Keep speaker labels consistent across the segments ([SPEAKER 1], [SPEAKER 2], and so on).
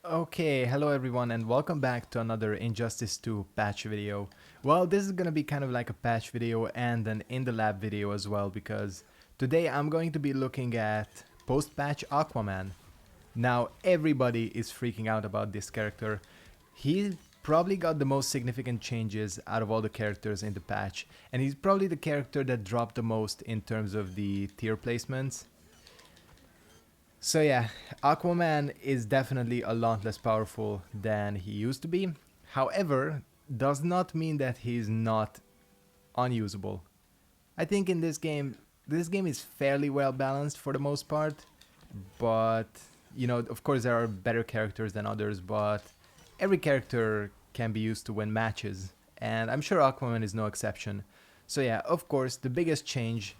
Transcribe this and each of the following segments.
[SPEAKER 1] Okay, hello everyone and welcome back to another Injustice 2 patch video. Well, this is gonna be kind of like a patch video and an in the lab video as well because today I'm going to be looking at post-patch Aquaman. Now everybody is freaking out about this character. He probably got the most significant changes out of all the characters in the patch, and he's probably the character that dropped the most in terms of the tier placements. So yeah, Aquaman is definitely a lot less powerful than he used to be. However, does not mean that he's not unusable. I think in this game is fairly well balanced for the most part, but of course there are better characters than others, but every character can be used to win matches, and I'm sure Aquaman is no exception. So yeah, of course, the biggest change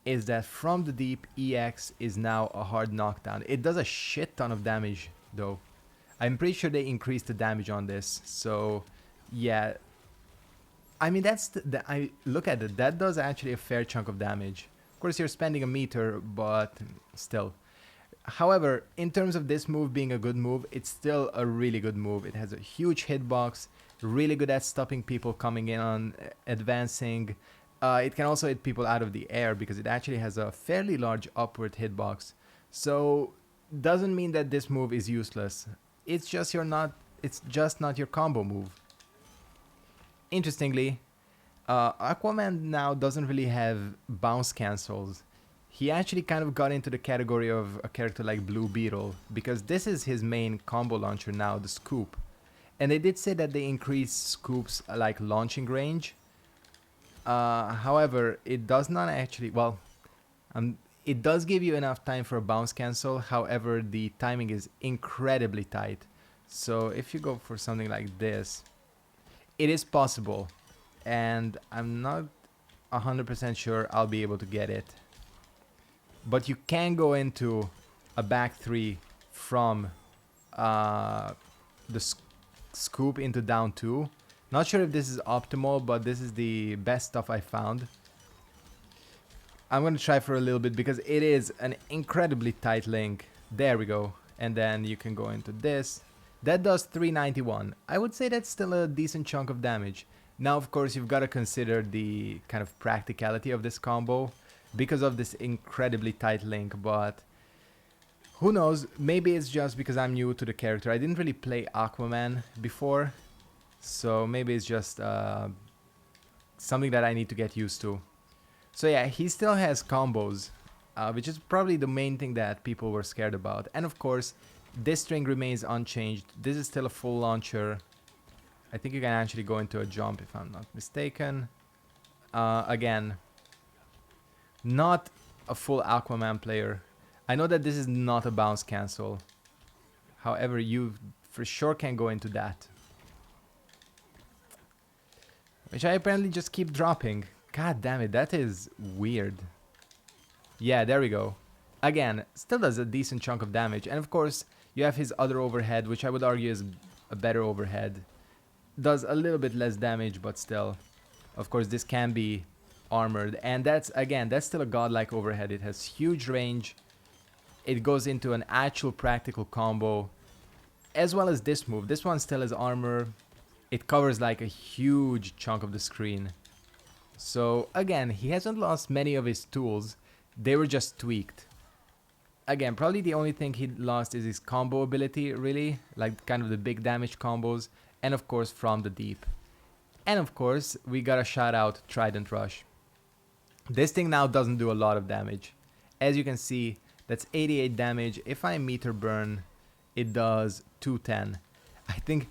[SPEAKER 1] is that from the deep, EX is now a hard knockdown. It does a shit ton of damage though. I'm pretty sure they increased the damage on this. So yeah, I mean I look at it, that does actually a fair chunk of damage. Of course you're spending a meter, but still. However, in terms of this move being a good move, it's still a really good move. It has a huge hitbox, really good at stopping people coming in on advancing. It can also hit people out of the air because it actually has a fairly large upward hitbox. So doesn't mean that this move is useless. It's just not your combo move. Interestingly, Aquaman now doesn't really have bounce cancels. He actually kind of got into the category of a character like Blue Beetle because this is his main combo launcher now, the scoop. And they did say that they increased Scoop's like launching range. However, it does not actually, it does give you enough time for a bounce cancel. However, the timing is incredibly tight. So if you go for something like this, it is possible. And I'm not 100% sure I'll be able to get it. But you can go into a back three from the scoop into down two. Not sure if this is optimal, but this is the best stuff I found. I'm going to try for a little bit because it is an incredibly tight link. There we go. And then you can go into this. That does 391. I would say that's still a decent chunk of damage. Now, of course, you've got to consider the kind of practicality of this combo because of this incredibly tight link, but who knows? Maybe it's just because I'm new to the character. I didn't really play Aquaman before. So maybe it's just something that I need to get used to. So yeah, he still has combos, which is probably the main thing that people were scared about. And of course, this string remains unchanged. This is still a full launcher. I think you can actually go into a jump if I'm not mistaken. Again, not a full Aquaman player. I know that this is not a bounce cancel. However, you for sure can go into that. Which I apparently just keep dropping. God damn it, that is weird. Yeah, there we go. Again, still does a decent chunk of damage. And of course, you have his other overhead, which I would argue is a better overhead. Does a little bit less damage, but still. Of course, this can be armored. And that's still a godlike overhead. It has huge range. It goes into an actual practical combo. As well as this move. This one still has armor. It covers like a huge chunk of the screen. So again, he hasn't lost many of his tools. They were just tweaked. Again, probably the only thing he lost is his combo ability, really. Like kind of the big damage combos. And of course from the deep. And of course, we gotta shout out Trident Rush. This thing now doesn't do a lot of damage. As you can see, that's 88 damage. If I meter burn, it does 210. I think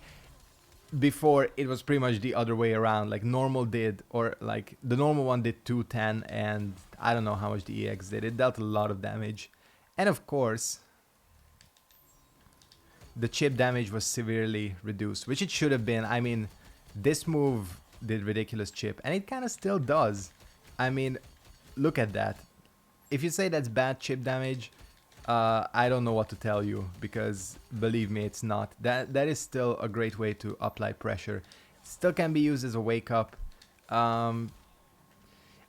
[SPEAKER 1] before it was pretty much the other way around, like normal did, or like the normal one did 210 and I don't know how much the EX did. It dealt a lot of damage. And of course, the chip damage was severely reduced, which it should have been. I mean, this move did ridiculous chip and it kind of still does. I mean, look at that. If you say that's bad chip damage, I don't know what to tell you because believe me, it's not. That is still a great way to apply pressure. Still can be used as a wake up.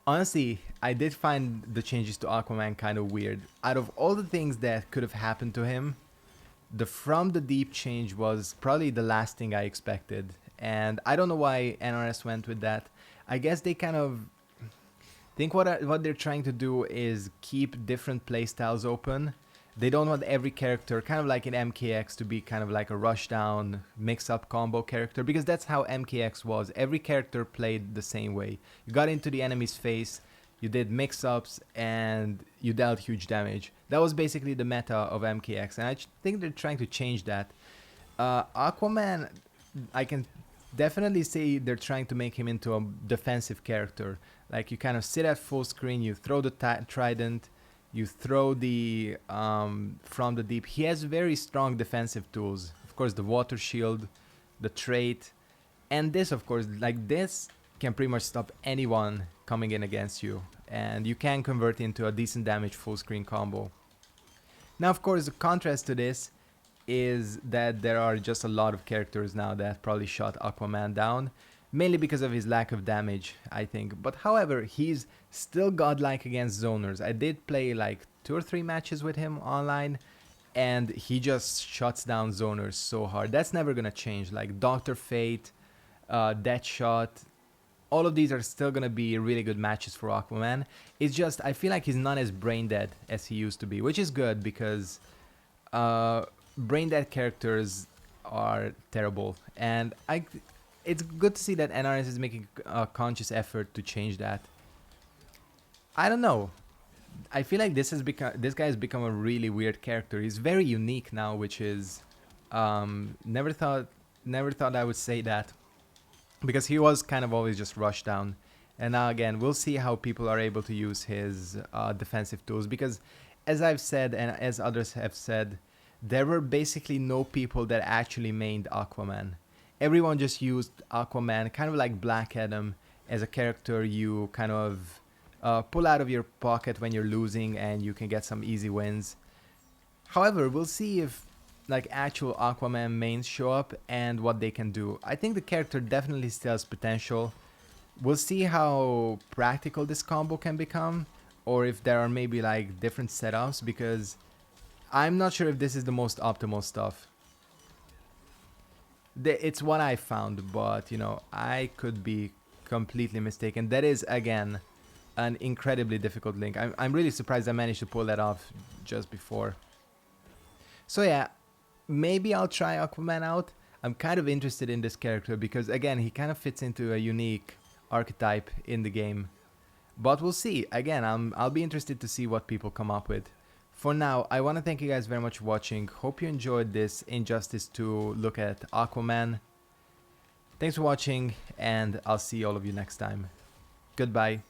[SPEAKER 1] Honestly, I did find the changes to Aquaman kind of weird. Out of all the things that could have happened to him, the From the Deep change was probably the last thing I expected. And I don't know why NRS went with that. I guess they kind of think what they're trying to do is keep different playstyles open. They don't want every character, kind of like in MKX, to be kind of like a rushdown, mix-up combo character, because that's how MKX was. Every character played the same way. You got into the enemy's face, you did mix-ups, and you dealt huge damage. That was basically the meta of MKX, and I think they're trying to change that. Aquaman, I can definitely say they're trying to make him into a defensive character. Like, you kind of sit at full screen, you throw the trident, you throw the From the Deep. He has very strong defensive tools. Of course, the water shield, the trait, and this, of course, like this can pretty much stop anyone coming in against you. And you can convert into a decent damage full screen combo. Now, of course, the contrast to this is that there are just a lot of characters now that probably shot Aquaman down. Mainly because of his lack of damage, I think. But however, he's still godlike against zoners. I did play like 2 or 3 matches with him online, and he just shuts down zoners so hard. That's never gonna change. Like Dr. Fate, Deadshot, all of these are still gonna be really good matches for Aquaman. It's just, I feel like he's not as brain dead as he used to be, which is good because brain dead characters are terrible. And it's good to see that NRS is making a conscious effort to change that. I don't know. I feel like this guy has become a really weird character. He's very unique now, which is never thought I would say that, because he was kind of always just rushed down. And now again, we'll see how people are able to use his defensive tools, because as I've said and as others have said, there were basically no people that actually mained Aquaman. Everyone just used Aquaman, kind of like Black Adam, as a character you kind of pull out of your pocket when you're losing and you can get some easy wins. However, we'll see if like actual Aquaman mains show up and what they can do. I think the character definitely still has potential. We'll see how practical this combo can become, or if there are maybe like different setups, because I'm not sure if this is the most optimal stuff. It's what I found, but you know, I could be completely mistaken. That is again an incredibly difficult link. I'm really surprised I managed to pull that off just before. So yeah, maybe I'll try Aquaman out. I'm kind of interested in this character because again, he kind of fits into a unique archetype in the game. But we'll see. Again, I'll be interested to see what people come up with. For now, I want to thank you guys very much for watching. Hope you enjoyed this Injustice 2 look at Aquaman. Thanks for watching, and I'll see all of you next time. Goodbye.